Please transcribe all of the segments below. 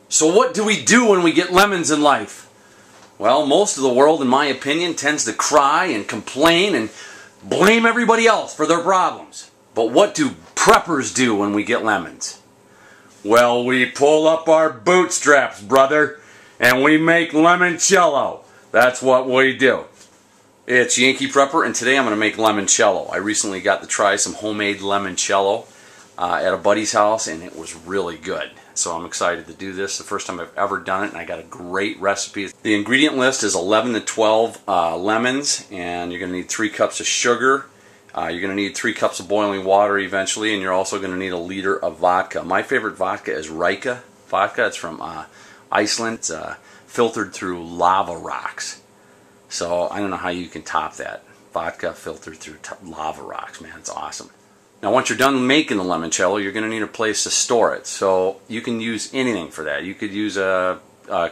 So what do we do when we get lemons in life? Well, most of the world, in my opinion, tends to cry and complain and blame everybody else for their problems. But what do preppers do when we get lemons? Well, we pull up our bootstraps, brother, and we make limoncello. That's what we do. It's Yankee Prepper, and today I'm going to make limoncello. I recently got to try some homemade limoncello at a buddy's house, and it was really good. So I'm excited to do this. The first time I've ever done it, and I got a great recipe. The ingredient list is 11 to 12 lemons, and you're going to need 3 cups of sugar. You're going to need 3 cups of boiling water eventually, and you're also going to need a liter of vodka. My favorite vodka is Reyka vodka. It's from Iceland. It's filtered through lava rocks. So I don't know how you can top that. Vodka filtered through lava rocks, man. It's awesome. Now once you're done making the limoncello, you're going to need a place to store it. So you can use anything for that. You could use a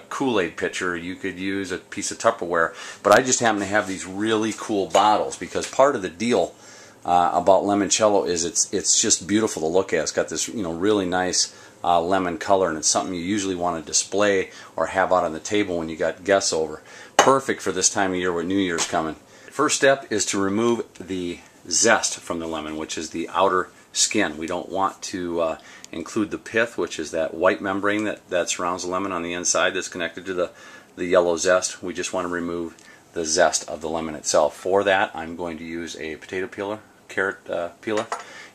Kool-Aid pitcher, you could use a piece of Tupperware, but I just happen to have these really cool bottles because part of the deal about limoncello is it's just beautiful to look at. It's got this really nice lemon color, and it's something you usually want to display or have out on the table when you got guests over. Perfect for this time of year when New Year's coming. First step is to remove the zest from the lemon, which is the outer skin. We don't want to include the pith, which is that white membrane that surrounds the lemon on the inside that's connected to the yellow zest. We just want to remove the zest of the lemon itself. For that, I'm going to use a potato peeler, carrot peeler,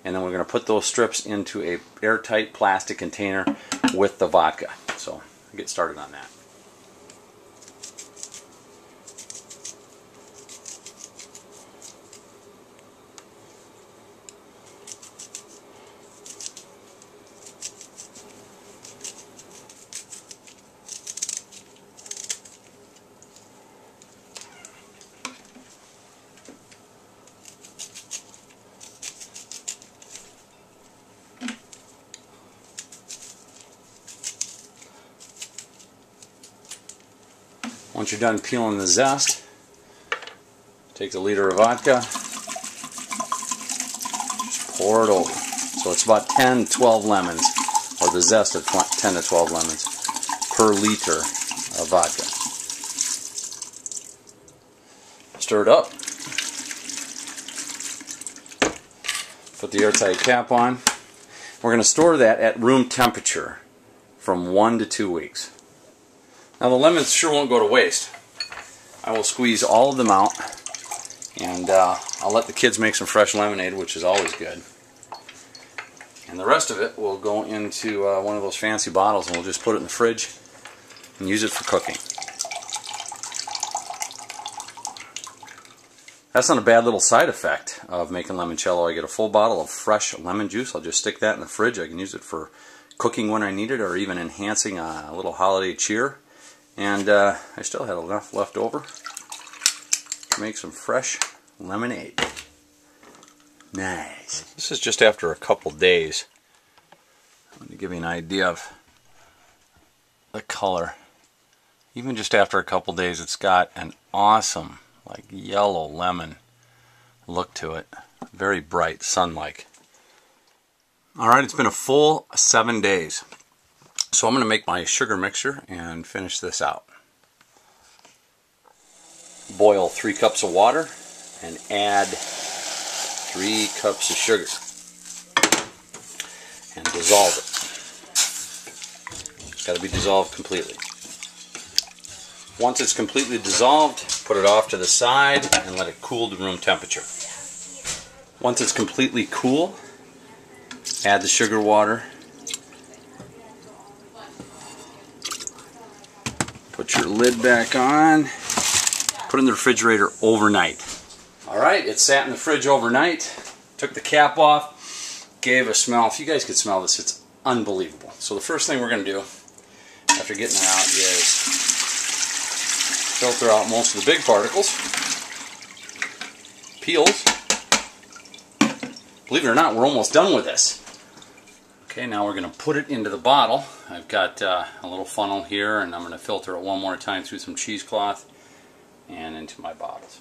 and then we're going to put those strips into a airtight plastic container with the vodka. So I'll get started on that. Once you're done peeling the zest, take the liter of vodka, just pour it over. So it's about 10 to 12 lemons, or the zest of 10 to 12 lemons per liter of vodka. Stir it up. Put the airtight cap on. We're going to store that at room temperature from 1 to 2 weeks. Now the lemons sure won't go to waste. I will squeeze all of them out, and I'll let the kids make some fresh lemonade, which is always good. And the rest of it will go into one of those fancy bottles, and we'll just put it in the fridge and use it for cooking. That's not a bad little side effect of making limoncello. I get a full bottle of fresh lemon juice. I'll just stick that in the fridge. I can use it for cooking when I need it, or even enhancing a little holiday cheer. And I still had enough left over to make some fresh lemonade. Nice. This is just after a couple days. To give you an idea of the color. Even just after a couple days, it's got an awesome, like yellow lemon look to it. Very bright, sun-like. Alright, it's been a full 7 days. So I'm going to make my sugar mixture and finish this out. Boil 3 cups of water and add 3 cups of sugar and dissolve it. It's got to be dissolved completely. Once it's completely dissolved, put it off to the side and let it cool to room temperature. Once it's completely cool, add the sugar water. Put your lid back on. Put it in the refrigerator overnight. Alright, it sat in the fridge overnight. Took the cap off. Gave a smell. If you guys could smell this, it's unbelievable. So the first thing we're going to do after getting it out is filter out most of the big particles. Peels. Believe it or not, we're almost done with this. Okay, now we're going to put it into the bottle. I've got a little funnel here, and I'm going to filter it one more time through some cheesecloth and into my bottles.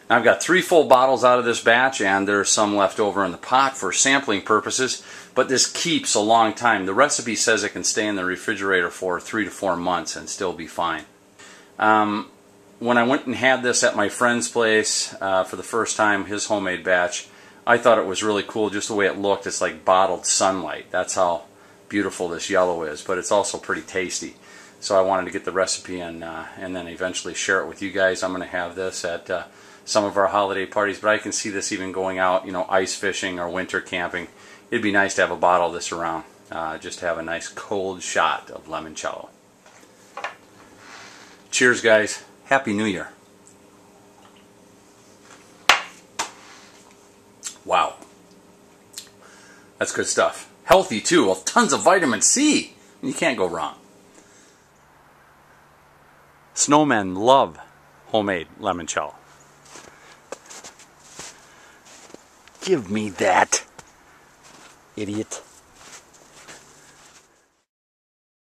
Now, I've got 3 full bottles out of this batch, and there's some left over in the pot for sampling purposes, but this keeps a long time. The recipe says it can stay in the refrigerator for 3 to 4 months and still be fine. When I went and had this at my friend's place for the first time, his homemade batch, I thought it was really cool just the way it looked. It's like bottled sunlight. That's how beautiful this yellow is, but it's also pretty tasty. So I wanted to get the recipe and then eventually share it with you guys. I'm going to have this at some of our holiday parties, but I can see this even going out, you know, ice fishing or winter camping. It'd be nice to have a bottle of this around, just to have a nice cold shot of limoncello. Cheers, guys. Happy New Year. Wow. That's good stuff. Healthy, too. Well, tons of vitamin C. You can't go wrong. Snowmen love homemade limoncello. Give me that, idiot.